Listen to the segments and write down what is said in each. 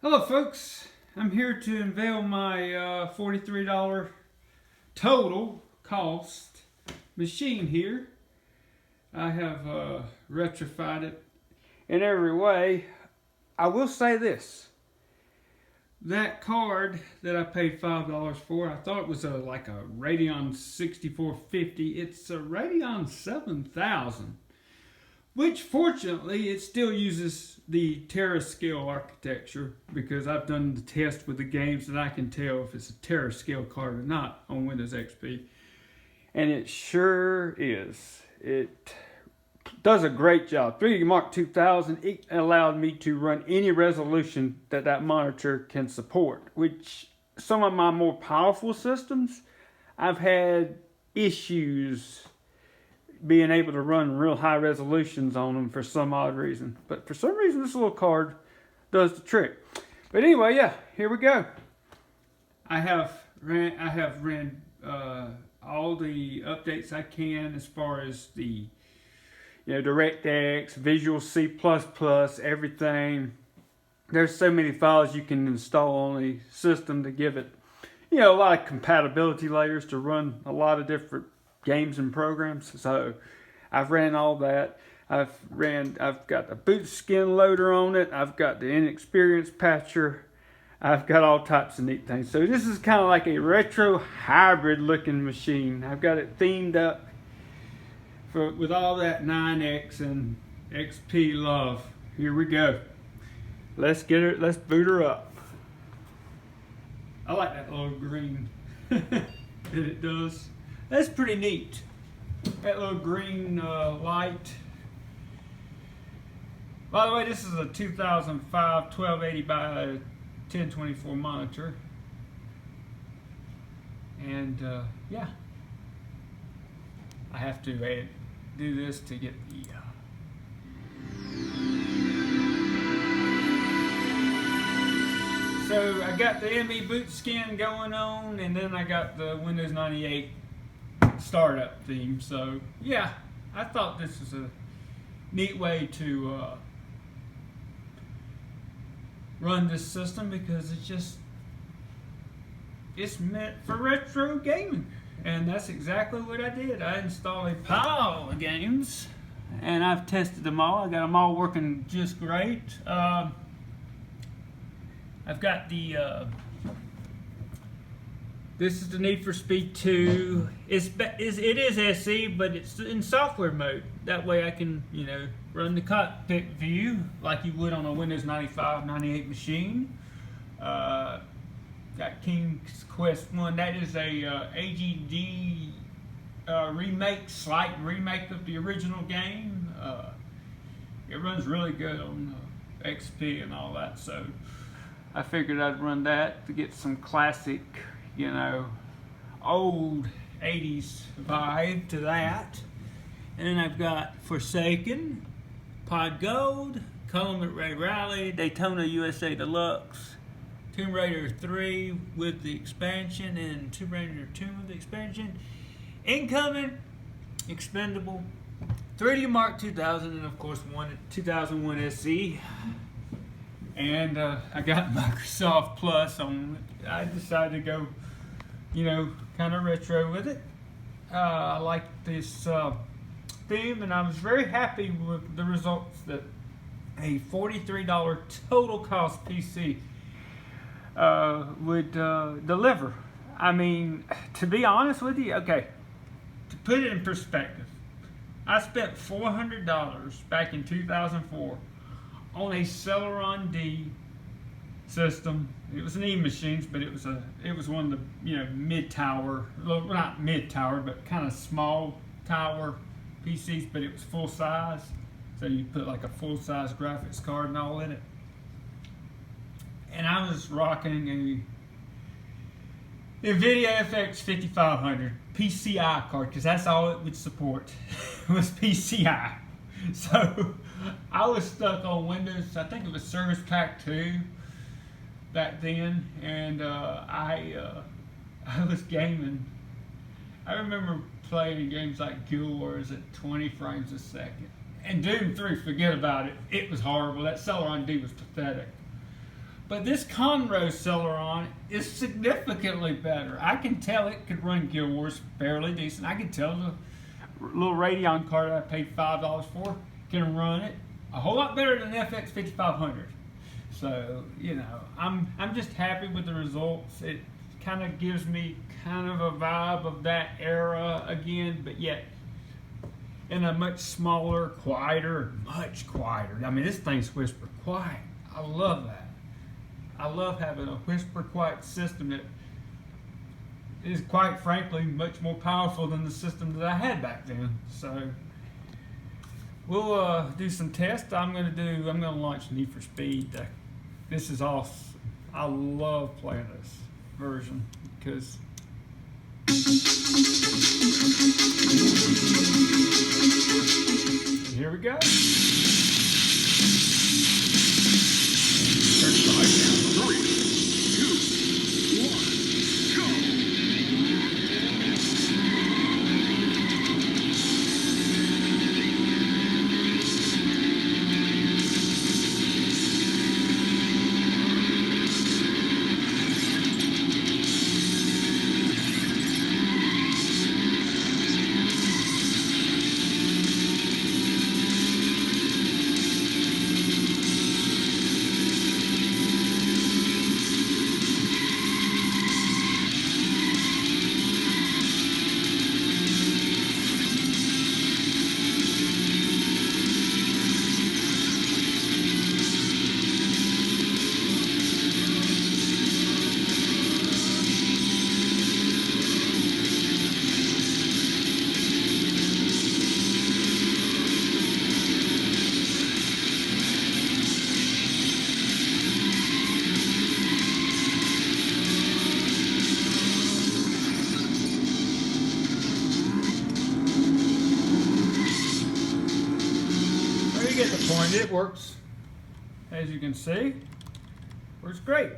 Hello folks, I'm here to unveil my $43 total cost machine here. I have retrofitted it in every way. I will say this, that card that I paid $5 for, I thought it was like a Radeon 6450. It's a Radeon 7000. Which fortunately it still uses the TerraScale architecture, because I've done the test with the games and I can tell if it's a TerraScale card or not on Windows XP. And it sure is. It does a great job. 3D Mark 2000, it allowed me to run any resolution that monitor can support, which some of my more powerful systems, I've had issues being able to run real high resolutions on them for some odd reason. But for some reason, this little card does the trick. But anyway, yeah, here we go. I have ran all the updates I can as far as the DirectX, Visual C++, everything. There's so many files you can install on the system to give it, a lot of compatibility layers to run a lot of different games and programs. So I've ran all that. I've got the boot skin loader on it. I've got the inexperienced patcher. I've got all types of neat things. So this is kind of like a retro hybrid looking machine. I've got it themed up with all that 9X and XP love. Here we go. Let's boot her up. I like that little green that it does. That's pretty neat. That little green light. By the way, this is a 2005 1280 by 1024 monitor. And yeah, I have to do this to get the So I got the ME boot skin going on, and then I got the Windows 98 startup theme. So yeah, I thought this was a neat way to run this system, because it's meant for retro gaming, and that's exactly what I did. I installed a pile of games and I've tested them all. I got them all working just great. I've got the this is the Need for Speed 2. It is SE, but it's in software mode. That way I can, run the cockpit view like you would on a Windows 95, 98 machine. Got King's Quest 1. That is a AGD slight remake of the original game. It runs really good on XP and all that, so I figured I'd run that to get some classic, old 80s vibe to that. And then I've got Forsaken, Pod Gold, Calumet Ray Rally, Daytona USA Deluxe, Tomb Raider 3 with the expansion, and Tomb Raider 2 with the expansion, Incoming, Expendable, 3D Mark 2000, and of course 2001 SE. And I got Microsoft Plus on. I decided to go, kind of retro with it. I like this theme, and I was very happy with the results that a $43 total cost PC would deliver. I mean, to be honest with you, okay, to put it in perspective, I spent $400 back in 2004 on a Celeron D system. It was an E-Machines, but it was one of the mid-tower, well, not mid-tower, but kind of small tower PCs, but it was full size. So you put like a full-size graphics card and all in it. And I was rocking a NVIDIA FX 5500 PCI card, because that's all it would support was PCI. So I was stuck on Windows. I think it was Service Pack 2 back then, and I was gaming. I remember playing games like Guild Wars at 20 frames a second. And Doom 3, forget about it. It was horrible. That Celeron D was pathetic. But this Conroe Celeron is significantly better. I can tell it could run Guild Wars fairly decent. I can tell the little Radeon card I paid $5 for can run it a whole lot better than FX 5500. So, you know, I'm just happy with the results. It kind of gives me kind of a vibe of that era again, but yet in a much smaller, much quieter. I mean, this thing's whisper quiet. I love that. I love having a whisper quiet system that is, quite frankly, much more powerful than the system that I had back then. So we'll do some tests. I'm gonna launch Need for Speed. This is awesome. I love playing this version because here we go. You get the point. It works, as you can see, works great.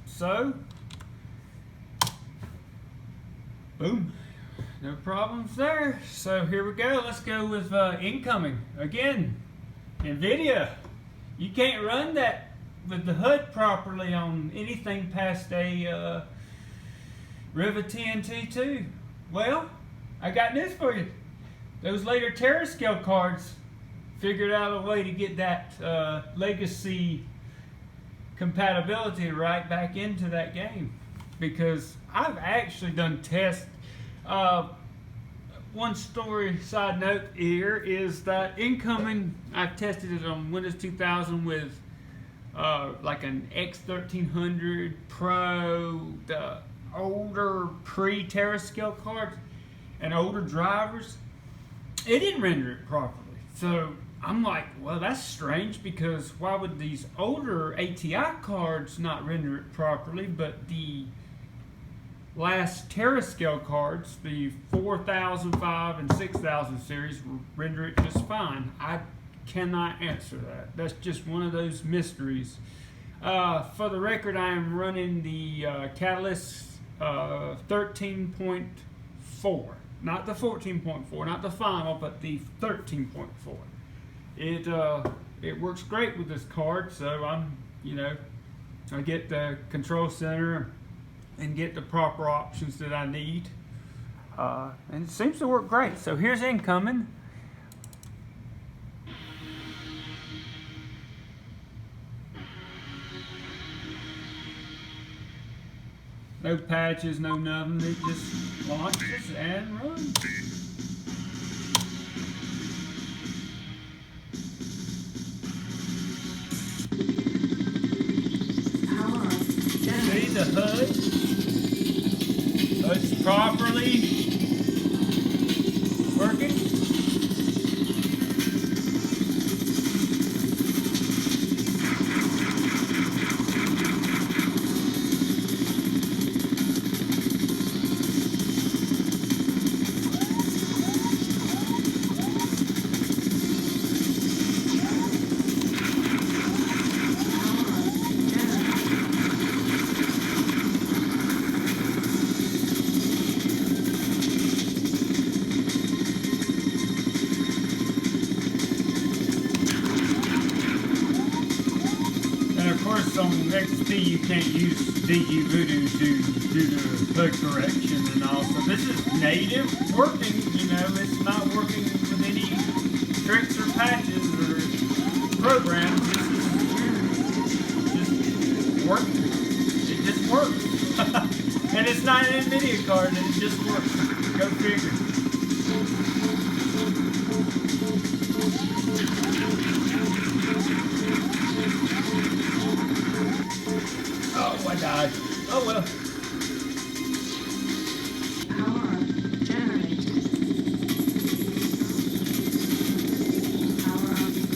So, boom, no problems there. So here we go. Let's go with incoming again. NVIDIA, you can't run that with the HUD properly on anything past a Riva TNT2. Well, I got news for you. Those later Terrascale cards figured out a way to get that legacy compatibility right back into that game, because I've actually done tests. One side note here is that incoming, I've tested it on Windows 2000 with like an X1300 Pro, the older pre-Terrascale cards and older drivers. It didn't render it properly. So I'm like, well, that's strange, because why would these older ATI cards not render it properly, but the last Terrascale cards, the 4005 and 6000 series, render it just fine? I cannot answer that. That's just one of those mysteries. For the record, I am running the Catalyst 13.4, not the 14.4, not the final, but the 13.4. It works great with this card, so I get the control center and get the proper options that I need, and it seems to work great. So here's incoming. No patches, no nothing. It just launches and runs. See the HUD? HUD's properly working. XP you can't use DG Voodoo to do the hood correction and all. So this is native working, you know, it's not working with any tricks or patches or programs. This is just working. It just works. And it's not an NVIDIA card, and it just works. Go figure. Oh, I died. Oh well. Power generated. Power collected.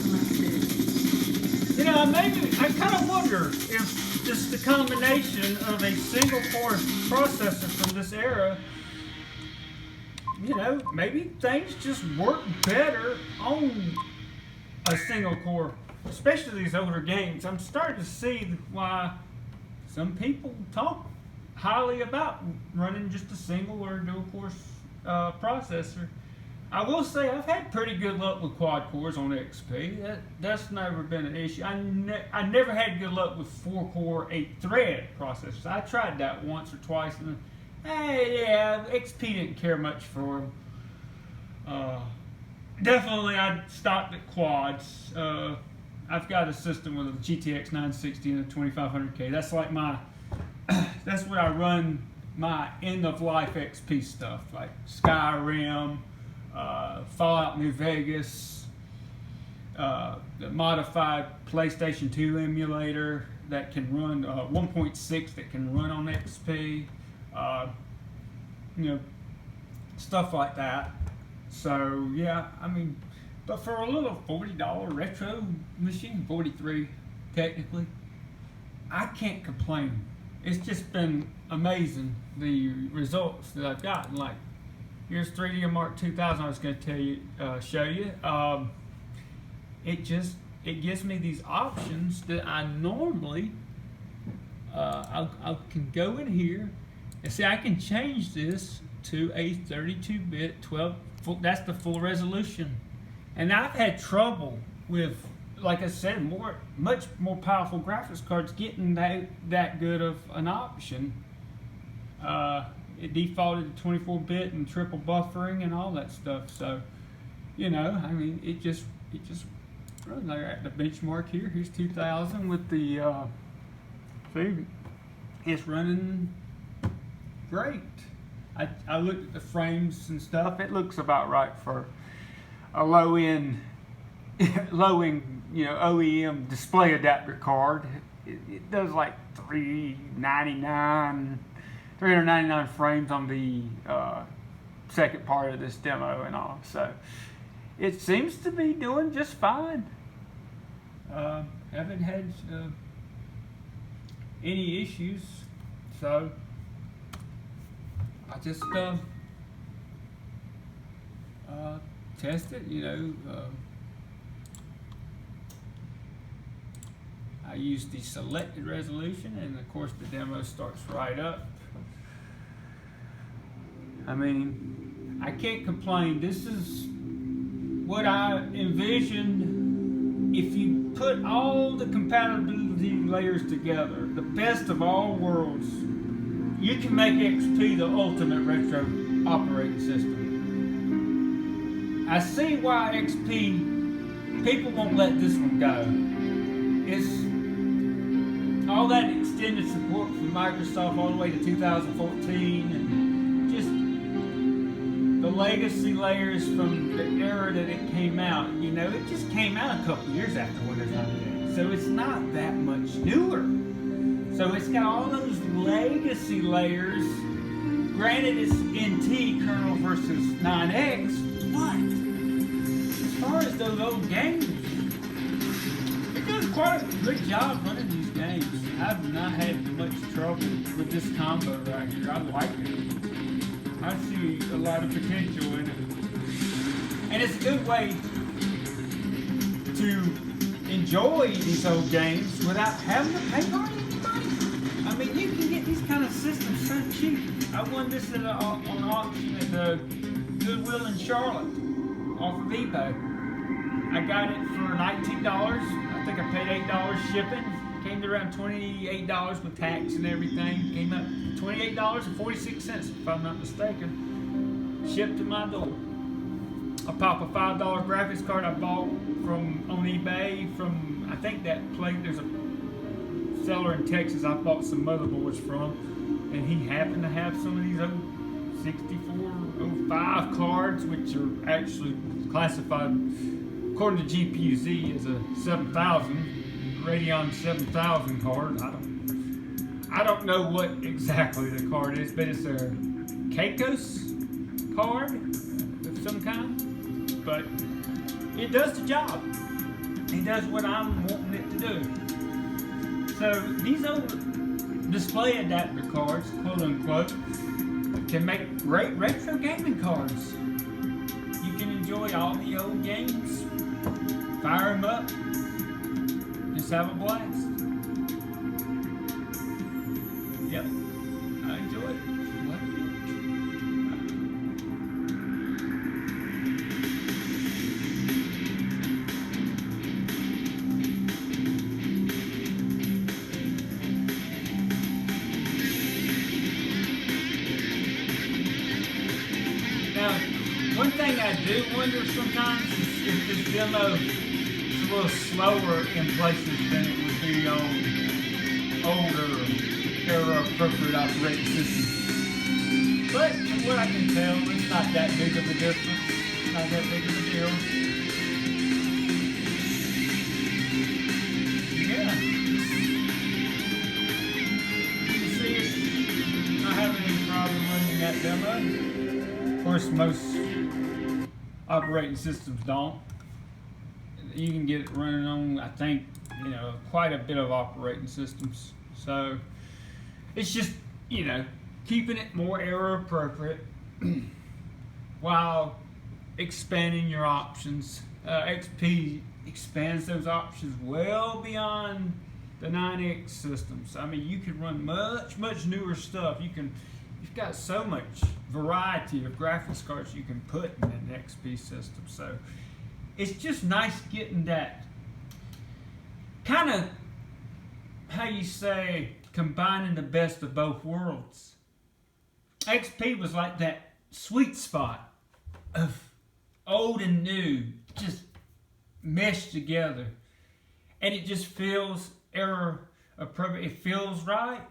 You know, maybe I kind of wonder if just the combination of a single core processor from this era, you know, maybe things just work better on a single core, especially these older games. I'm starting to see why some people talk highly about running just a single or dual core processor. I will say I've had pretty good luck with quad cores on XP. That's never been an issue. I never had good luck with 4-core, 8-thread processors. I tried that once or twice, and yeah, XP didn't care much for them. Definitely, I stopped at quads. I've got a system with a GTX 960 and a 2500K. That's like my, that's where I run my end-of-life XP stuff, like Skyrim, Fallout New Vegas, the modified PlayStation 2 emulator that can run 1.6 that can run on XP, you know, stuff like that. So yeah, I mean, but for a little $40 retro machine, 43 technically, I can't complain. It's just been amazing, the results that I've gotten. Like, here's 3D Mark 2000. I was going to tell you, show you. It gives me these options that I normally, I can go in here and see I can change this to a 32-bit 12. That's the full resolution. And I've had trouble with, like I said, much more powerful graphics cards getting that good of an option. It defaulted to 24-bit and triple buffering and all that stuff. So, you know, I mean, it just runs. Like at the benchmark here. Here's 2000 with the see, it's running great. I looked at the frames and stuff. It looks about right for a low-end, you know, OEM display adapter card. It does like 399 frames on the second part of this demo and all. So it seems to be doing just fine. Haven't had any issues. So I just test it, you know. I use the selected resolution, and of course the demo starts right up. I mean, I can't complain. This is what I envisioned. If you put all the compatibility layers together, the best of all worlds, you can make XP the ultimate retro operating system. I see why XP, people won't let this one go. It's all that extended support from Microsoft all the way to 2014, and just the legacy layers from the era that it came out. You know, it just came out a couple years after Windows 98, so it's not that much newer. So it's got all those legacy layers. Granted, it's NT kernel versus 9X, but as far as those old games, it does quite a good job running these games. I've not had much trouble with this combo right here. I like it. I see a lot of potential in it. And it's a good way to enjoy these old games without having to pay money. I mean, you can get these kind of systems so cheap. I won this on auction at the Goodwill in Charlotte off of eBay. I got it for $19. I think I paid $8 shipping. Came to around $28 with tax and everything. Came up $28.46 if I'm not mistaken. Shipped to my door. I pop a $5 graphics card I bought from on eBay from, I think that place, there's a seller in Texas I bought some motherboards from, and he happened to have some of these old 6405 cards, which are actually classified according to GPU-Z as a 7000 Radeon 7000 card. I don't know what exactly the card is, but it's a Keikos card of some kind. But it does the job. It does what I'm wanting it to do. So these old display adapter cards, quote unquote, can make great retro gaming cards. You can enjoy all the old games, fire them up, just have a blast. Yep, I enjoy it. Love it. Now, one thing I do wonder sometimes is if this demo is a little slower in places than it would be on older era-appropriate operating systems. But from what I can tell, it's not that big of a difference. Not that big of a deal. Yeah. You see, it's not having any problem running that demo. Of course, most operating systems don't. You can get it running on, I think, quite a bit of operating systems. So it's just, keeping it more error appropriate while expanding your options. XP expands those options well beyond the 9X systems. I mean, you can run much newer stuff. You've got so much variety of graphics cards you can put in an XP system. So it's just nice getting that kind of, how you say, combining the best of both worlds. XP was like that sweet spot of old and new just meshed together, and it just feels error appropriate. It feels right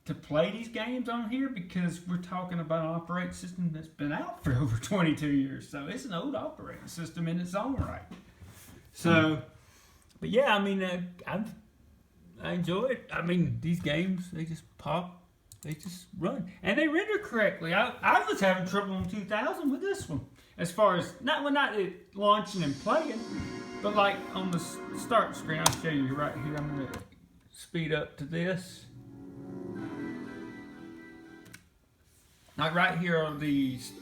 to play these games on here because we're talking about an operating system that's been out for over 22 years. So it's an old operating system in its own right. So, but yeah, I mean, I enjoy it. I mean, these games, they just pop, they just run, and they render correctly. I was having trouble in 2000 with this one, as far as not it launching and playing, but like on the start screen. I'll show you right here. I'm gonna speed up to this. Like right here on this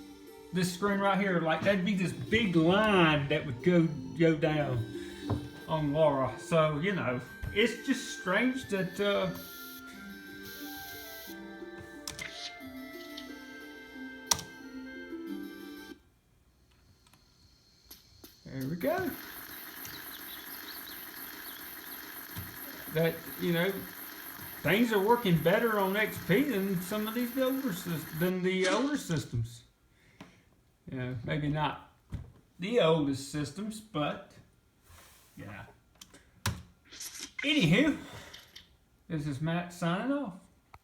screen right here, like that'd be this big line that would go down on Laura. So it's just strange that there we go. That things are working better on XP than some of these older systems. Maybe not the oldest systems, but yeah. Anywho, this is Matt signing off.